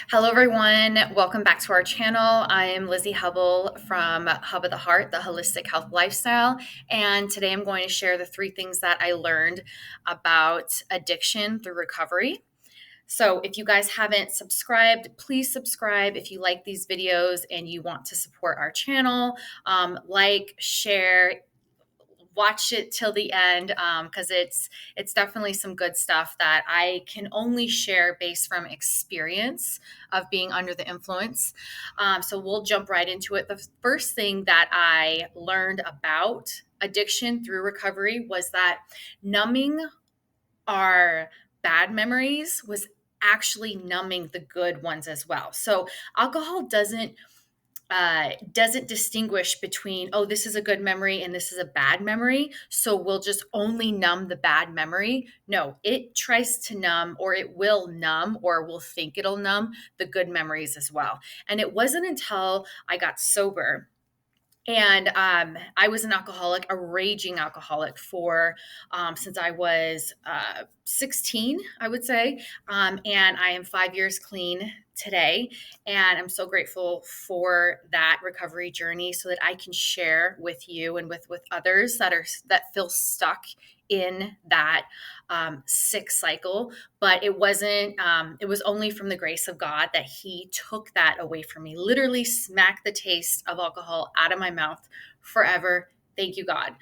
Hello, everyone. Welcome back to our channel. I am Lizzy Hubbell from Hub of the Heart, the Holistic Health Lifestyle. And today I'm going to share the 3 things that I learned about addiction through recovery. So if you guys haven't subscribed, please subscribe if you like these videos and you want to support our channel. Like, share, watch it till the end because it's definitely some good stuff that I can only share based from experience of being under the influence. So we'll jump right into it. The first thing that I learned about addiction through recovery was that numbing our bad memories was actually numbing the good ones as well. So alcohol doesn't distinguish between, oh, this is a good memory and this is a bad memory, so we'll just only numb the bad memory. No, it tries to numb, or it will numb, or will think it'll numb the good memories as well. And it wasn't until I got sober and I was an alcoholic, a raging alcoholic for since I was 16, I would say. And I am 5 years clean today. And I'm so grateful for that recovery journey so that I can share with you and with others that feel stuck in that sick cycle. But it wasn't, it was only from the grace of God that He took that away from me, literally smacked the taste of alcohol out of my mouth forever. Thank you, God.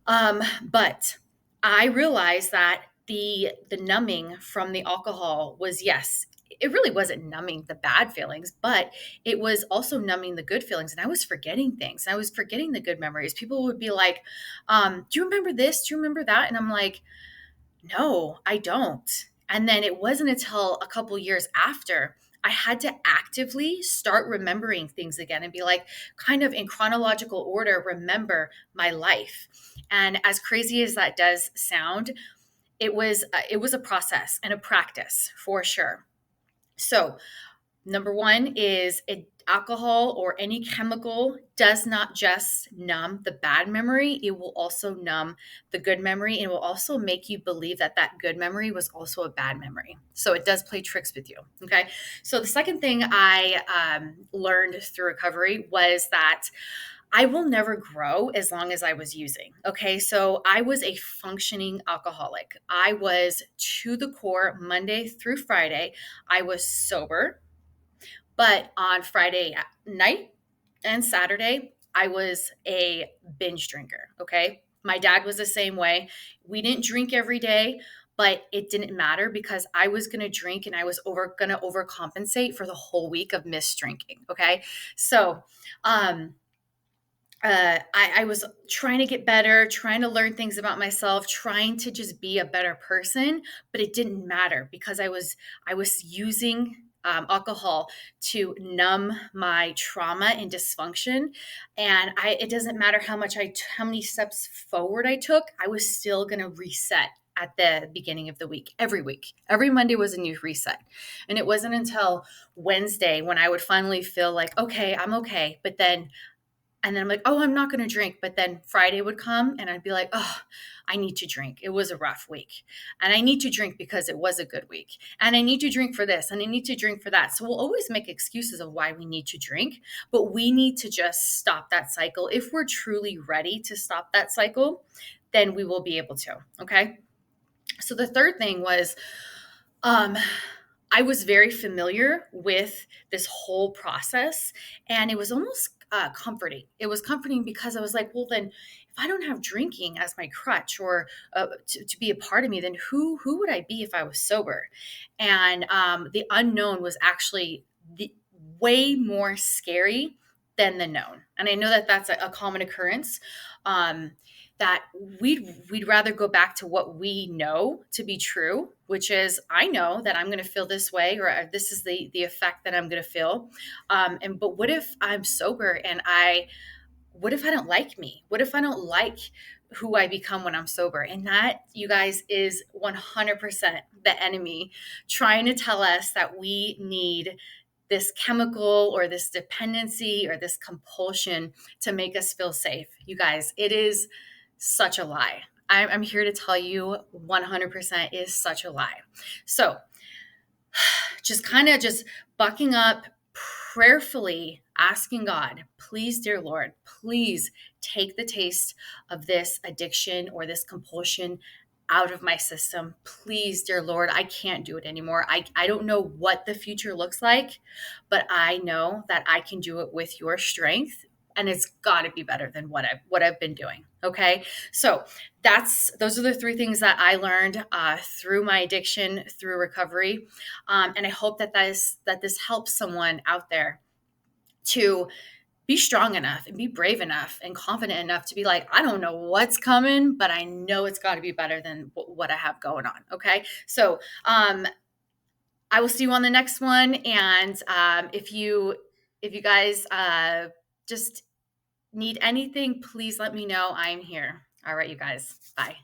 But I realized that the numbing from the alcohol was, yes, it really wasn't numbing the bad feelings, but it was also numbing the good feelings. And I was forgetting things. I was forgetting the good memories. People would be like, do you remember this? Do you remember that? And I'm like, no, I don't. And then it wasn't until a couple years after I had to actively start remembering things again and be like, kind of in chronological order, remember my life. And as crazy as that does sound, it was a process and a practice for sure. So number one is alcohol or any chemical does not just numb the bad memory, it will also numb the good memory. And it will also make you believe that that good memory was also a bad memory. So it does play tricks with you. Okay. So the second thing I learned through recovery was that I will never grow as long as I was using. Okay. So I was a functioning alcoholic. I was to the core Monday through Friday. I was sober, but on Friday night and Saturday, I was a binge drinker. Okay. My dad was the same way. We didn't drink every day, but it didn't matter because I was going to drink and I was going to overcompensate for the whole week of missed drinking. Okay. So, I was trying to get better, trying to learn things about myself, trying to just be a better person, but it didn't matter because I was using alcohol to numb my trauma and dysfunction, and it doesn't matter how many steps forward I took, I was still going to reset at the beginning of the week. Every Monday was a new reset, and it wasn't until Wednesday when I would finally feel like, okay, I'm okay, but then and then I'm like, oh, I'm not going to drink. But then Friday would come and I'd be like, oh, I need to drink. It was a rough week. And I need to drink because it was a good week. And I need to drink for this and I need to drink for that. So we'll always make excuses of why we need to drink, but we need to just stop that cycle. If we're truly ready to stop that cycle, then we will be able to. Okay. So the third thing was, um, I was very familiar with this whole process, and it was almost comforting. It was comforting because I was like, well, then if I don't have drinking as my crutch or to be a part of me, then who would I be if I was sober? And the unknown was actually way more scary than the known. And I know that that's a common occurrence. That we'd rather go back to what we know to be true, which is I know that I'm going to feel this way, or this is the effect that I'm going to feel. But what if I'm sober and what if I don't like me? What if I don't like who I become when I'm sober? And that, you guys, is 100% the enemy trying to tell us that we need this chemical or this dependency or this compulsion to make us feel safe. You guys, it is such a lie. I'm here to tell you 100% is such a lie. So just kind of just bucking up, prayerfully asking God, please, dear Lord, please take the taste of this addiction or this compulsion out of my system. Please, dear Lord, I can't do it anymore. I don't know what the future looks like, but I know that I can do it with your strength. And it's got to be better than what I've been doing. Okay, so those are the three things that I learned through my addiction, through recovery, and I hope that this helps someone out there to be strong enough and be brave enough and confident enough to be like, I don't know what's coming, but I know it's got to be better than what I have going on. Okay. So, I will see you on the next one. And if you guys just need anything, please let me know. I'm here. All right, you guys. Bye.